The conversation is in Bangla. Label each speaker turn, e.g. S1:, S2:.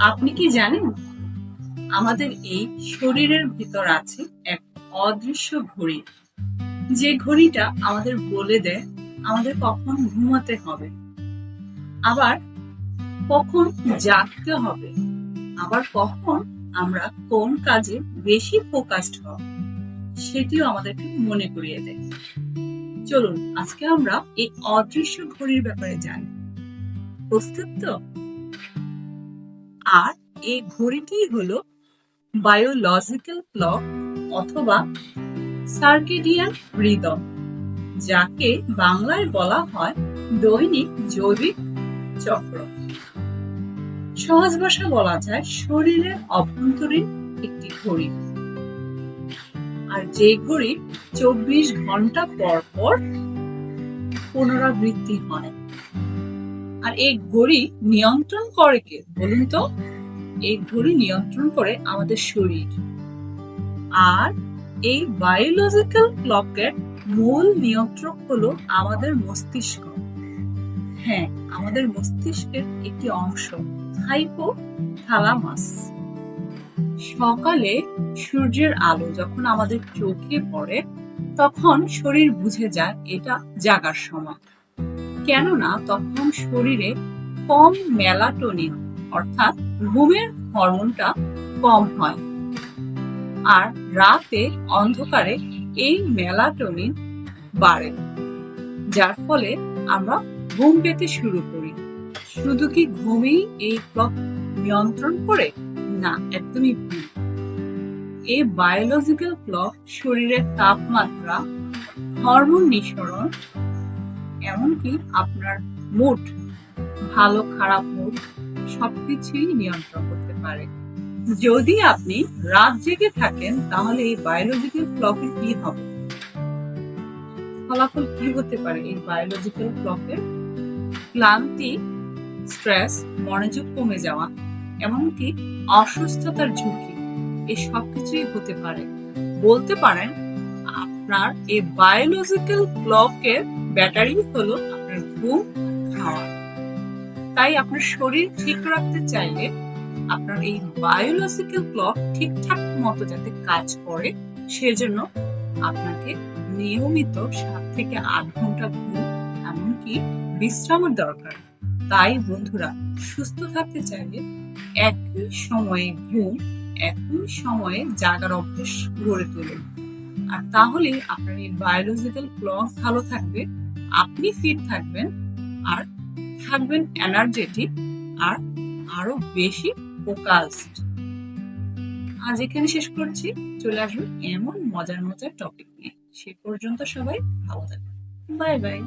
S1: আপনি কি জানেন আমাদের এই শরীরের ভিতর আছে এক অদৃশ্য ঘড়ি, যে ঘড়িটা আমাদের বলে দেয় আমাদের কখন ঘুমাতে হবে, আবার কখন জাগতে হবে, আবার কখন আমরা কোন কাজে বেশি ফোকাসড হব সেটিও আমাদেরকে মনে করিয়ে দেয়। চলুন আজকে আমরা এই অদৃশ্য ঘড়ির ব্যাপারে জানি। প্রস্তুত তো? আর এই ঘড়িটি হলো বায়োলজিক্যাল ক্লক অথবা সার্কেডিয়ান রিদম, যাকে বাংলায় বলা হয় দৈনিক জৈবিক চক্র। সহজ ভাষা বলা যায় শরীরের অভ্যন্তরীণ একটি ঘড়ি, আর যে ঘড়ি 24 ঘন্টা পর পর পুনরাবৃত্তি হয়। আর এই ঘড়ি নিয়ন্ত্রণ করে কে বলুন তো? এই ঘড়ি নিয়ন্ত্রণ করে আমাদের শরীর। আর এই বায়োলজিক্যাল ক্লকের মূল নিয়ন্ত্রক হলো আমাদের মস্তিষ্ক। হ্যাঁ, আমাদের মস্তিষ্কের একটি অংশ, হাইপোথ্যালামাস। সকালে সূর্যের আলো যখন আমাদের চোখে পড়ে তখন শরীর বুঝে যায় এটা জাগার সময়, কেননা তখন শরীরে কম মেলাটোনিন অর্থাৎ ঘুমের হরমোনটা কম হয়। আর রাতে অন্ধকারে এই মেলাটোনিন বাড়ে, যার ফলে আমরা ঘুম পেতে শুরু করি। শুধু কি ঘুমেই এই ক্লক নিয়ন্ত্রণ করে? না, একদমই ভুল। এই বায়োলজিক্যাল ক্লক শরীরের তাপমাত্রা, হরমোন নিঃসরণ, এমনকি আপনার মুড, ভালো খারাপ মুড সবকিছুই নিয়ন্ত্রণ করতে পারে। যদি আপনি রাত জেগে থাকেন তাহলে এই বায়োলজিক্যাল ক্লকের কি হবে? ফলাফল কি হতে পারে এই বায়োলজিক্যাল ক্লকের? ক্লান্তি, স্ট্রেস, মনোযোগ কমে যাওয়া, এমনকি অসুস্থতার ঝুঁকি, এই সবকিছুই হতে পারে। বলতে পারেন আপনার এই বায়োলজিক্যাল ক্লকের ব্যাটারি হলো আপনার ঘুম, খাওয়া। তাই আপনার শরীর ঠিক রাখতে চাইলে আপনার এই বায়োলজিক্যাল ক্লক ঠিকঠাক মতো যাতে কাজ করে সেজন্য আপনাকে নিয়মিত 7 থেকে 8 ঘন্টা ঘুম এমনকি বিশ্রামের দরকার। তাই বন্ধুরা, সুস্থ থাকতে চাইলে একই সময়ে ঘুম, একই সময়ে জাগার অভ্যেস গড়ে তুলুন। আর তাহলে আপনার এই বায়োলজিক্যাল ক্লক ভালো থাকবে, আপনি ফিট থাকবেন, আর থাকবেন এনার্জেটিক, আর আরো বেশি ফোকাসড। আজ এখানে শেষ করছি। চলে আসবেন এমন মজার মজার টপিক নিয়ে। সে পর্যন্ত সবাই ভালো থাকবেন। Bye bye.